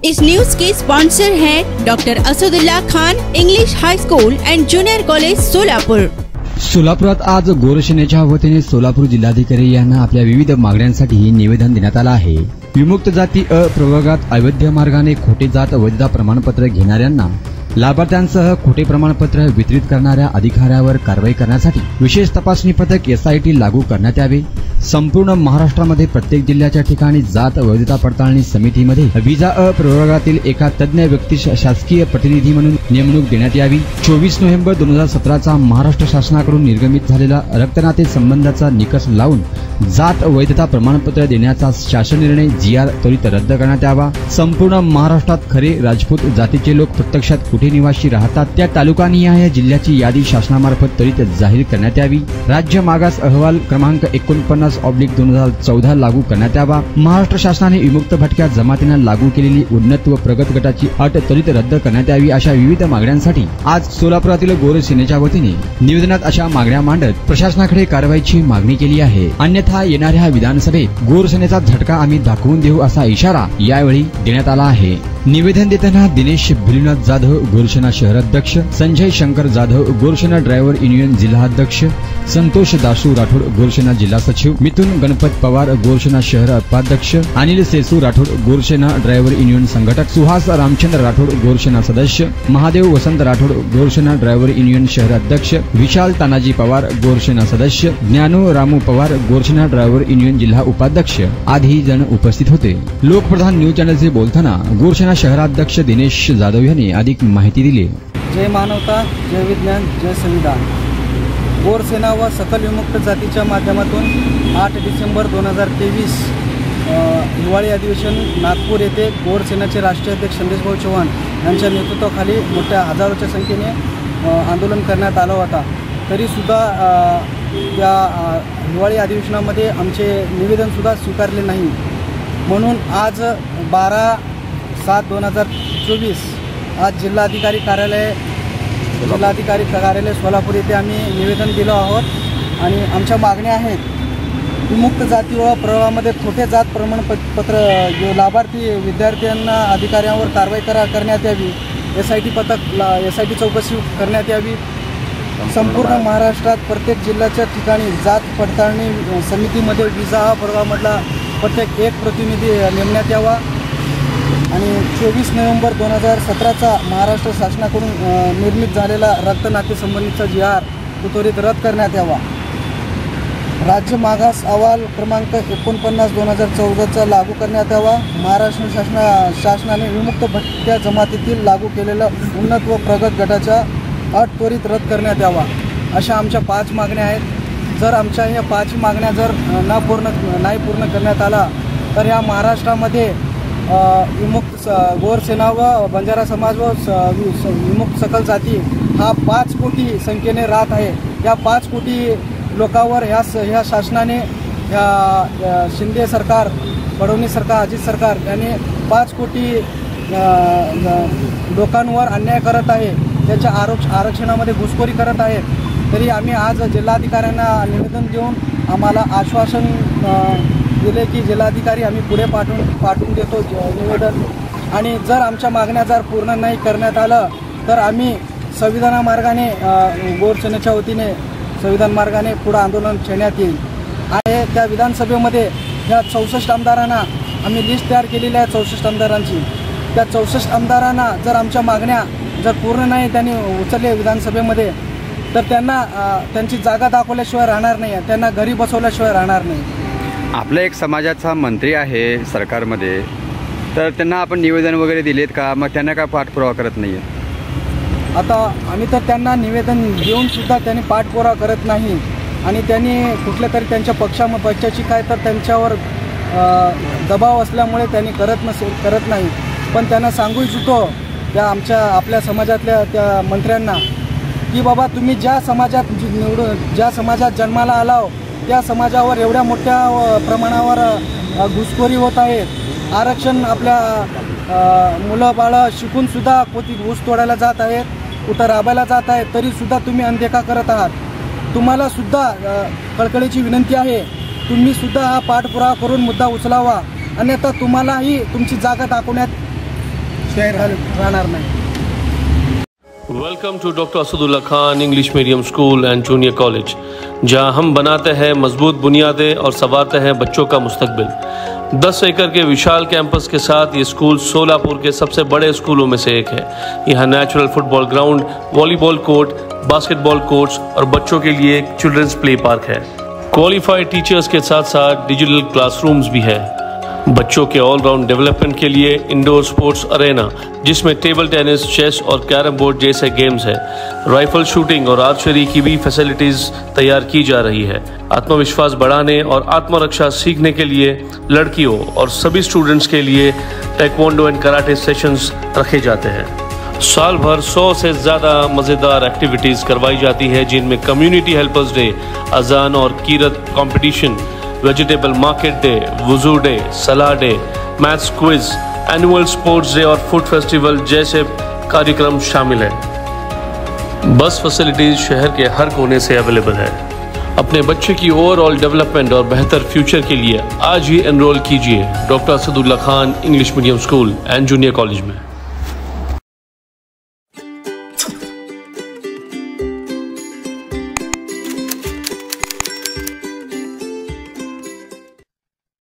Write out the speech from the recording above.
इस news के sponsor हैं doctor Asadullah Khan English high school and junior college Solapur. सोलापुरात आज गोरसेनेच्या वतीने सोलापूर जिल्हाधिकारी यांना आपल्या विविध मागण्यांसाठी निवेदन देण्यात आलं आहे। विमुक्त जाती प्रवर्गात अवैध मार्गाने खोटे जात वैधता प्रमाणपत्र घेणाऱ्यांना लाभार्थ्यांसह खोटे प्रमाणपत्र वितरित करणाऱ्या अधिकाऱ्यावर कारवाई करण्यासाठी विशेष तपासणी पथक एसआयटी लागू करण्यात यावे। संपूर्ण महाराष्ट्रामध्ये प्रत्येक जिल्ह्याच्या ठिकाणी जात वैधता पडताळणी समितीमध्ये विजा प्रवर्गातील एका तज्ञ व्यक्तीस शासकीय प्रतिनिधी म्हणून नेमणूक देण्यात यावी। 24 नोव्हेंबर 2017चा महाराष्ट्र शासनाकडून निर्गमित झालेला रक्तनाते संबंधाचा निकष लावून जात वैधता प्रमाणपत्र देण्याचा शासन निर्णय जीआर त्वरित रद्द करण्यात यावा। संपूर्ण महाराष्ट्रात खरे राजपूत जातीचे लोक प्रत्यक्षात कुठे निवासी राहतात त्या तालुकानिहाय जिल्ह्याची यादी शासनामार्फत त्वरित जाहीर करण्यात यावी। राज्य मागास अहवाल क्रमांक 49/2014 लागू करण्यात यावा। महाराष्ट्र शासनाने विमुक्त भटक्या जमातींना लागू केलेली उन्नत व प्रगत गटाची अट त्वरित रद्द करण्यात यावी। अशा विविध मागण्यांसाठी आज सोलापुरातील गोरसेनेच्या वतीने निवेदनात अशा मागण्या मांडत प्रशासनाकडे कारवाईची मागणी केली आहे। अन्यथा येणाऱ्या विधानसभेत गोरसेनेचा झटका आम्ही दाखवून देऊ असा इशारा यावेळी देण्यात आला आहे। निवेदन देताना दिनेश भिलुनाथ जाधव गोरसेना शहराध्यक्ष, संजय शंकर जाधव गोरसेना ड्रायव्हर युनियन जिल्हा अध्यक्ष, संतोष दासू राठोड गोरसेना जिल्हा सचिव, मिथुन गणपत पवार गोरसेना शहर उपाध्यक्ष, अनिल सेसू राठोड गोरसेना ड्रायव्हर युनियन संघटक, सुहास रामचंद्र राठोड गोरसेना सदस्य, महादेव वसंत राठोड गोरसेना ड्रायव्हर युनियन शहर अध्यक्ष, विशाल तानाजी पवार गोरसेना सदस्य, ज्ञानू रामू पवार गोरसेना ड्रायव्हर युनियन जिल्हा उपाध्यक्ष आदी जण उपस्थित होते। लोकप्रधान न्यूज चॅनलशी बोलताना गोरसेना शहराध्यक्ष दिनेश जाधव यांनी अधिक माहिती दिली। जय मानवता, जय विज्ञान, जय संविधान। गोरसेना व सकल विमुक्त जातीच्या माध्यमातून 8 डिसेंबर 2023 हिवाळी अधिवेशन नागपूर येथे गोरसेनाचे राष्ट्रीय अध्यक्ष संदेशभाऊ चव्हाण यांच्या नेतृत्वाखाली मोठ्या हजारोच्या संख्येने आंदोलन करण्यात आलं होता। तरीसुद्धा या हिवाळी अधिवेशनामध्ये आमचे निवेदनसुद्धा स्वीकारले नाही। म्हणून आज 12/7/2024 आज जिल्हाधिकारी कार्यालय सोलापूर येथे आम्ही निवेदन दिलं आहोत आणि आमच्या मागण्या आहेत। विमुक्त जाती व प्रवर्गामध्ये खोटे जात प्रमाणपत्र लाभार्थी विद्यार्थ्यांना अधिकाऱ्यांवर कारवाई करण्यात यावी। एसआयटी चौकशी करण्यात यावी। संपूर्ण महाराष्ट्रात प्रत्येक जिल्ह्याच्या ठिकाणी जात पडताळणी समितीमध्ये विजा प्रवर्गामधला प्रत्येक एक प्रतिनिधी नेमण्यात यावा आणि 24 नोव्हेंबर 2017चा महाराष्ट्र शासनाकडून निर्मित झालेला रक्तनाते संबंधीचा जीआर त्वरित रद्द करण्यात यावा। राज्य मागास अहवाल क्रमांक 49/2014 लागू करण्यात यावा। महाराष्ट्र शासनाने विमुक्त भटक्या जमातीतील लागू केलेल्या उन्नत व प्रगत गटाच्या अट त्वरित रद्द करण्यात यावा। अशा आमच्या 5 मागण्या आहेत। जर आमच्या ह्या 5 मागण्या जर नाही पूर्ण करण्यात आला तर या महाराष्ट्रामध्ये विमुक्त गोरसेना व बंजारा समाज व विमुक्त सकल जाती हा 5 कोटी संख्येने राहत आहे। या 5 कोटी लोकांवर ह्या शासनाने शिंदे सरकार, फडणवीस सरकार, अजित सरकार यांनी 5 कोटी लोकांवर अन्याय करत आहे। त्याच्या आरक्षणामध्ये घुसखोरी करत आहेत। तरी आम्ही आज जिल्हाधिकाऱ्यांना निवेदन देऊन आम्हाला आश्वासन दिले की जिल्हाधिकारी आम्ही पुढे पाठवून देतो निवेदन आणि जर आमच्या मागण्या जर पूर्ण नाही करण्यात आलं तर आम्ही संविधान मार्गाने गोरसेनेच्या वतीने संविधान मार्गाने पुढे आंदोलन छेडण्यात येईल। आणि त्या विधानसभेमध्ये या 64 आमदारांना आम्ही लिस्ट तयार केलेली आहे। 64 आमदारांची त्या 64 आमदारांना जर आमच्या मागण्या जर पूर्ण नाही त्यांनी उचलले विधानसभेमध्ये तर त्यांना त्यांची जागा दाखवल्याशिवाय राहणार नाही, त्यांना घरी बसवल्याशिवाय राहणार नाही। आपला एक समाजाचा मंत्री आहे सरकारमध्ये, तर त्यांना आपण निवेदन वगैरे दिलेत का? मग त्यांना काय पाठपुरावा करत नाहीये? आता आम्ही तर त्यांना निवेदन देऊन सुद्धा त्यांनी पाठपुरावा करत नाही आणि त्यांनी कुठल्या तरी त्यांच्या पक्षाची काय तर त्यांच्यावर दबाव असल्यामुळे त्यांनी करत नाही। पण त्यांना सांगू इच्छितो त्या आपल्या समाजातल्या त्या मंत्र्यांना की बाबा तुम्ही ज्या समाजात जन्माला आलाव त्या समाजावर एवढ्या मोठ्या प्रमाणावर घुसखोरी होत आहे। आरक्षण आपल्या मुलं बाळं शिकून सुद्धा कोणी ऊस तोडायला जात आहेत, कुठं राबायला जात आहेत, तरीसुद्धा तुम्ही अनदेखा करत आहात। तुम्हाला सुद्धा कळकळीची विनंती आहे, तुम्ही सुद्धा हा पाठपुरावा करून मुद्दा उचलावा, अन्यथा तुम्हालाही तुमची जागा दाखवण्यात राहणार नाही. Welcome to doctor Asadullah Khan English medium school and junior college, जहां हम बनाते हैं मजबूत बुनियादें और संवारते हैं बच्चों का मुस्तकबिल। 10 एकड़ के विशाल कैंपस के साथ ये स्कूल सोलापुर के सबसे बड़े स्कूलों में से एक है। यहाँ natural football ground, volleyball court, basketball courts और बच्चों के लिए एक चिल्ड्रंस प्ले पार्क है। क्वालिफाइड टीचर्स के साथ साथ डिजिटल क्लासरूम्स भी है। बच्चों के ऑलराउंड डेवलपमेंट के लिए इंडोर स्पोर्ट्स अरेना, जिसमें टेबल टेनिस, चेस और कैरम बोर्ड जैसे गेम्स है। राइफल शूटिंग और आर्चरी की भी फैसिलिटीज तैयार की जा रही है। आत्मविश्वास बढ़ाने और आत्मरक्षा सीखने के लिए लड़कियों और सभी स्टूडेंट्स के लिए टेक्वांडो एंड कराटे सेशंस रखे जाते हैं। साल भर 100 से ज़्यादा मज़ेदार एक्टिविटीज़ करवाई जाती है, जिनमें कम्युनिटी हेल्पर्स डे, अजान और कीरत कंपटीशन, वेजिटेबल मार्केट डे, वुजू डे, सलाह day, maths quiz, annual sports day और फूड फेस्टिवल जैसे कार्यक्रम शामिल हैं। बस फैसिलिटीज शहर के हर कोने से अवेलेबल है। अपने बच्चे की ओवरऑल डेवलपमेंट और बेहतर फ्यूचर के लिए आज ही एनरोल कीजिए doctor Asadullah Khan English medium school and junior college में।